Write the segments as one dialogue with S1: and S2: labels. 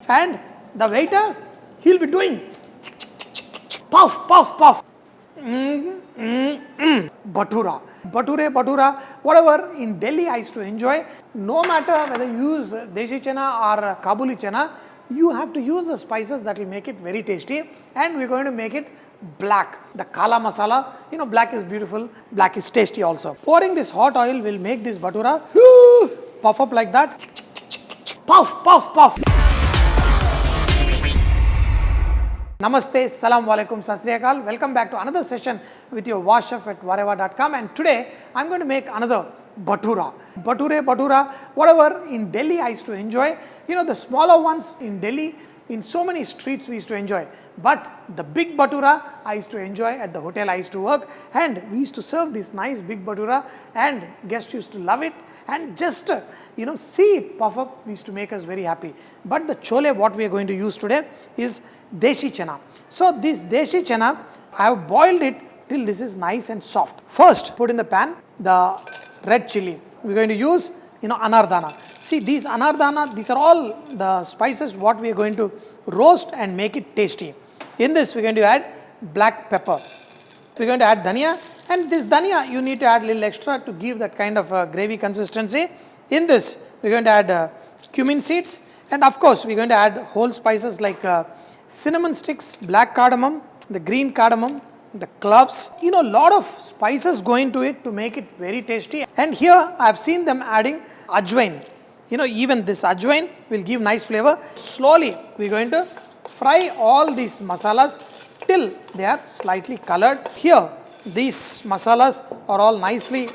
S1: And the waiter, he'll be doing puff, puff, puff. Bhatura. Bhatura, whatever in Delhi I used to enjoy. No matter whether you use Deshi Chana or Kabuli Chana, you have to use the spices that will make it very tasty. And we're going to make it black. The kala masala, black is beautiful, black is tasty also. Pouring this hot oil will make this bhatura puff up like that. Puff, puff, puff. Namaste, salam alaikum, sat sri akal. Welcome back to another session with your Vahchef at vareva.com, and today I'm going to make another bhatura. Bhatura, whatever in Delhi I used to enjoy. The smaller ones in Delhi, in so many streets we used to enjoy. But the big bhatura I used to enjoy at the hotel I used to work, and we used to serve this nice big bhatura and guests used to love it, and just see it puff up used to make us very happy. But the chole what we are going to use today is Deshi Chana. So this Deshi Chana, I have boiled it till this is nice and soft. First put in the pan the red chilli. We are going to use anardana. See these anardana, these are all the spices what we are going to roast and make it tasty. In this we are going to add black pepper. We are going to add dhania, and this dhania you need to add a little extra to give that kind of gravy consistency. In this we are going to add cumin seeds, and of course we are going to add whole spices like cinnamon sticks, black cardamom, the green cardamom, the cloves. A lot of spices go into it to make it very tasty. And here I have seen them adding Ajwain. Even this Ajwain will give nice flavor. Slowly we are going to fry all these masalas till they are slightly colored. Here these masalas are all nicely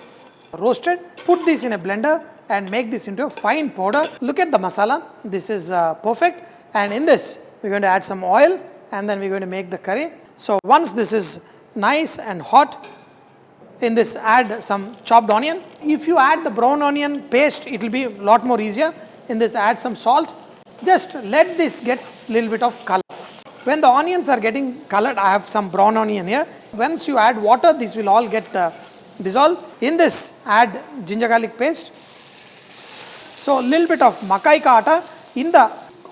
S1: roasted. Put this in a blender and make this into a fine powder. Look at the masala. This is perfect. And in this we are going to add some oil, and then we are going to make the curry. So once this is nice and hot, in this add some chopped onion. If you add the brown onion paste, it will be a lot more easier. In this add some salt. Just let this get a little bit of color. When the onions are getting colored, I have some brown onion here. Once you add water, this will all get dissolved. In this add ginger garlic paste. So a little bit of makai ka atta in the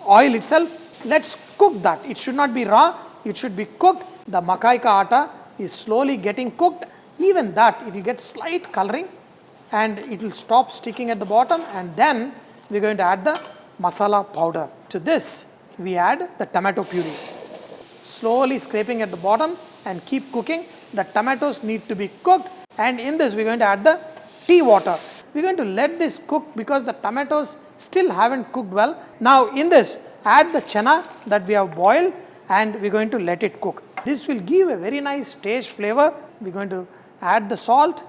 S1: oil itself. Let's cook that. It should not be raw, it should be cooked. The makai ka atta is slowly getting cooked. Even that, it will get slight coloring and it will stop sticking at the bottom, and then we are going to add the masala powder. To this, we add the tomato puree. Slowly scraping at the bottom and keep cooking. The tomatoes need to be cooked, and in this we are going to add the tea water. We are going to let this cook because the tomatoes still haven't cooked well. Now in this, add the chana that we have boiled, and we are going to let it cook. This will give a very nice taste flavor. We are going to add the salt.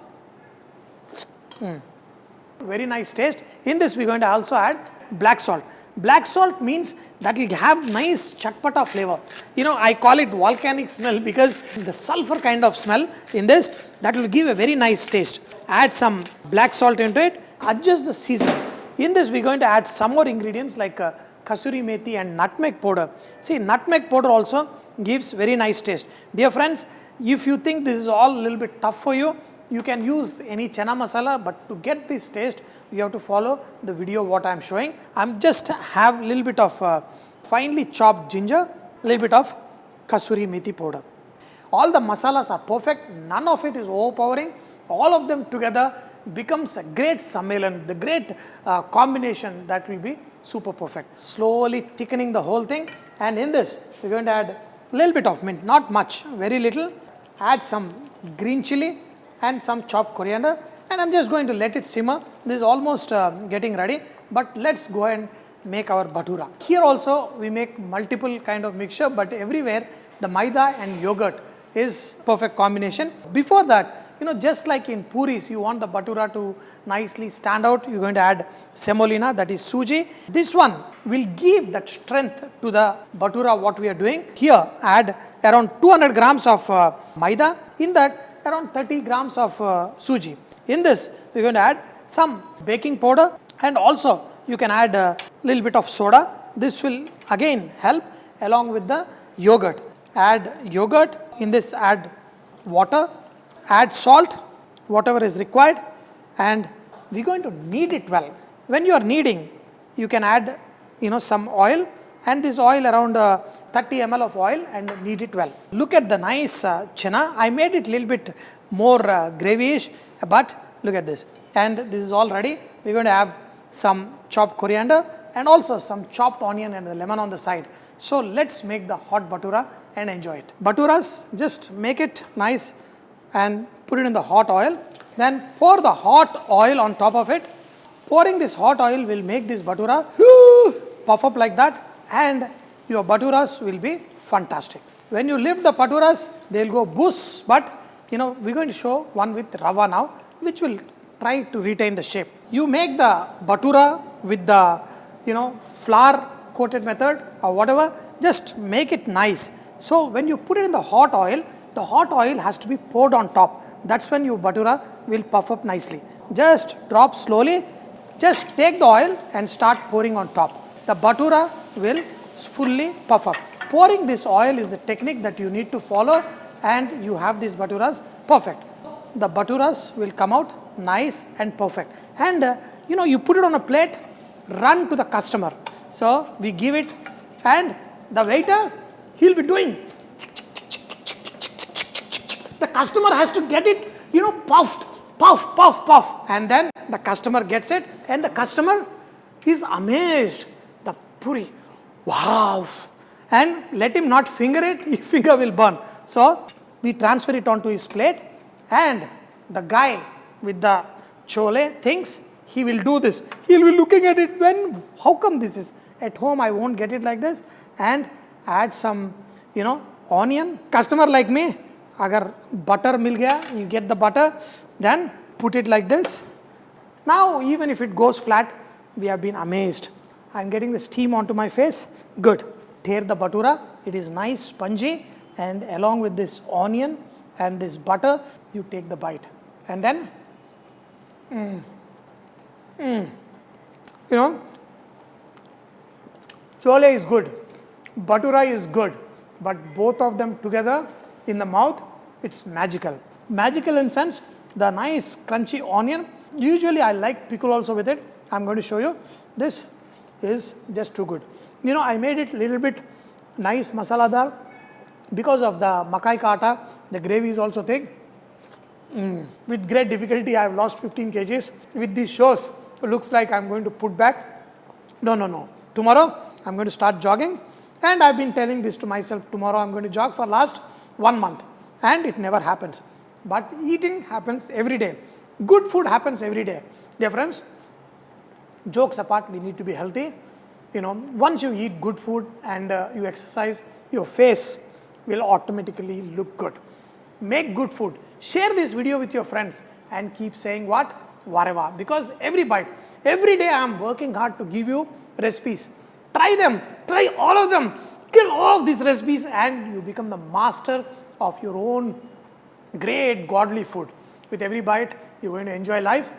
S1: Very nice taste. In this we are going to also add black salt. Black salt means that will have nice chatpata flavor. I call it volcanic smell because the sulfur kind of smell in this, that will give a very nice taste. Add some black salt into it. Adjust the seasoning. In this we are going to add some more ingredients like Kasuri, methi and nutmeg powder. See, nutmeg powder also gives very nice taste. Dear friends, if you think this is all a little bit tough for you, you can use any chana masala, but to get this taste, you have to follow the video what I am showing. I am just have a little bit of finely chopped ginger, a little bit of Kasuri methi powder. All the masalas are perfect, none of it is overpowering. All of them together becomes a great sammelan, the great combination that will be super perfect. Slowly thickening the whole thing, and in this we are going to add a little bit of mint, not much, very little. Add some green chilli and some chopped coriander, and I am just going to let it simmer. This is almost getting ready, but let's go and make our bhatura. Here also we make multiple kind of mixture, but everywhere the maida and yogurt is perfect combination. Before that, just like in puris, you want the bhatura to nicely stand out, you are going to add semolina, that is suji. This one will give that strength to the bhatura what we are doing. Here add around 200 grams of maida, in that around 30 grams of suji. In this we are going to add some baking powder, and also you can add a little bit of soda. This will again help along with the yogurt. Add yogurt, in this add water. Add salt, whatever is required, and we are going to knead it well. When you are kneading, you can add some oil and this oil around 30 ml of oil and knead it well. Look at the nice chana. I made it a little bit more gravyish, but look at this. And this is all ready. We're going to have some chopped coriander and also some chopped onion and the lemon on the side. So let's make the hot bhatura and enjoy it. Bhaturas, just make it nice and put it in the hot oil. Then pour the hot oil on top of it. Pouring this hot oil will make this bhatura puff up like that, and your bhaturas will be fantastic. When you lift the bhaturas, they'll go boosh, but we're going to show one with rava now, which will try to retain the shape. You make the bhatura with the flour coated method or whatever, just make it nice. So when you put it in the hot oil has to be poured on top. That's when your bhatura will puff up nicely. Just drop slowly, just take the oil and start pouring on top. The bhatura will fully puff up. Pouring this oil is the technique that you need to follow, and you have these bhaturas perfect. The bhaturas will come out nice and perfect. And you put it on a plate, run to the customer. So we give it, and the waiter, he'll be doing. The customer has to get it, puffed, puff, puff, puff. And then the customer gets it, and the customer is amazed. The puri, wow. And let him not finger it, his finger will burn. So we transfer it onto his plate, and the guy with the chole thinks he will do this. He'll be looking at it, how come this is? At home I won't get it like this. And add some, onion. Customer like me, agar butter mil gaya, you get the butter, then put it like this. Now even if it goes flat, we have been amazed. I'm getting the steam onto my face. Good. Tear the bhatura. It is nice, spongy, and along with this onion and this butter, you take the bite. And then, chole is good, bhatura is good, but both of them together in the mouth, it's magical. Magical in sense, the nice crunchy onion. Usually I like pickle also with it. I'm going to show you. This is just too good. I made it a little bit nice masala dal because of the makai ka atta. The gravy is also thick. With great difficulty, I have lost 15 kgs. With these shows, it looks like I'm going to put back. No. Tomorrow, I'm going to start jogging. And I've been telling this to myself, tomorrow I'm going to jog for last 1 month. And it never happens. But eating happens every day. Good food happens every day. Dear friends, jokes apart, we need to be healthy. Once you eat good food and you exercise, your face will automatically look good. Make good food. Share this video with your friends and keep saying what? Vareva. Because every bite, every day I am working hard to give you recipes. Try them. Try all of them. Kill all of these recipes and you become the master of your own great godly food. With every bite, you're going to enjoy life.